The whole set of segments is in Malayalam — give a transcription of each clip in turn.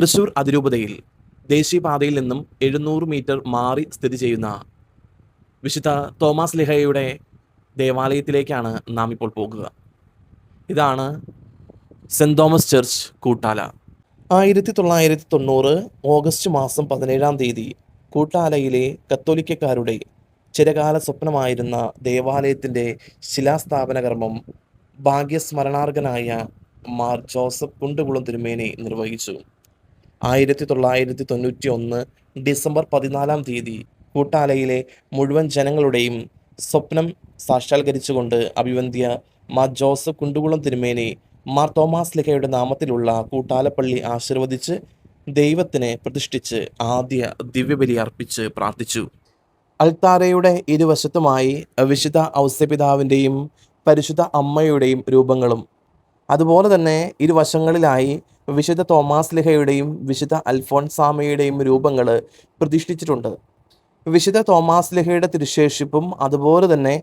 തൃശൂർ അതിരൂപതയിൽ ദേശീയപാതയിൽ നിന്നും 700 മീറ്റർ മാറി സ്ഥിതി ചെയ്യുന്ന വിശുദ്ധ തോമാസ് ലീഹയുടെ ദേവാലയത്തിലേക്കാണ് നാം ഇപ്പോൾ പോകുക. ഇതാണ് saint Thomas church Koottala. 1990 August മാസം 17-ാം തീയതി കൂട്ടാലയിലെ കത്തോലിക്കക്കാരുടെ ചിരകാല സ്വപ്നമായിരുന്ന ദേവാലയത്തിൻ്റെ ശിലാസ്ഥാപന കർമ്മം ഭാഗ്യസ്മരണാർഹനായ മാർ ജോസഫ് കുണ്ടുകുളം തിരുമേനി നിർവഹിച്ചു. 1991 ഡിസംബർ 14-ാം തീയതി കൂട്ടാലയിലെ മുഴുവൻ ജനങ്ങളുടെയും സ്വപ്നം സാക്ഷാത്കരിച്ചുകൊണ്ട് അഭിവന്ദ്യ മാർ ജോസഫ് കുണ്ടുകുളം തിരുമേനി മാർ തോമാസ് ലീഹയുടെ നാമത്തിലുള്ള കൂട്ടാലപ്പള്ളി ആശീർവദിച്ച് ദൈവത്തിന് പ്രതിഷ്ഠിച്ച് ആദ്യ ദിവ്യബലി അർപ്പിച്ച് പ്രാർത്ഥിച്ചു. അൾത്താരയുടെ ഇരുവശത്തുമായി വിശുദ്ധ ഔസേപിതാവിൻ്റെയും പരിശുദ്ധ അമ്മയുടെയും രൂപങ്ങളും അതുപോലെ തന്നെ ഇരുവശങ്ങളിലായി വിശുദ്ധ തോമാസ് ലീഹയുടെയും വിശുദ്ധ അൽഫോൻസാമയുടെയും രൂപങ്ങൾ പ്രതിഷ്ഠിച്ചിട്ടുണ്ട്. വിശുദ്ധ തോമാസ് ലീഹയുടെ തിരുശേഷിപ്പും അതുപോലെ തന്നെ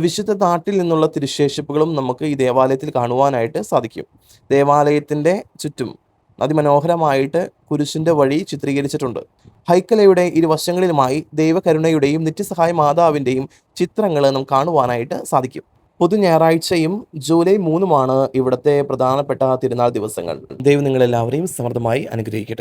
വിശുദ്ധ നാട്ടിൽ നിന്നുള്ള തിരുശേഷിപ്പുകളും നമുക്ക് ഈ ദേവാലയത്തിൽ കാണുവാനായിട്ട് സാധിക്കും. ദേവാലയത്തിൻ്റെ ചുറ്റും അതിമനോഹരമായിട്ട് കുരിശിൻ്റെ വഴി ചിത്രീകരിച്ചിട്ടുണ്ട്. ഹൈക്കലയുടെ ഇരുവശങ്ങളിലുമായി ദൈവകരുണയുടെയും നിത്യസഹായ മാതാവിൻ്റെയും ചിത്രങ്ങൾ നമുക്ക് കാണുവാനായിട്ട് സാധിക്കും. പൊതു ഞായറാഴ്ചയും ജൂലൈ 3-മാണ് ഇവിടുത്തെ പ്രധാനപ്പെട്ട തിരുനാൾ ദിവസങ്ങൾ. ദൈവം നിങ്ങളെല്ലാവരെയും സമൃദ്ധമായി അനുഗ്രഹിക്കട്ടെ.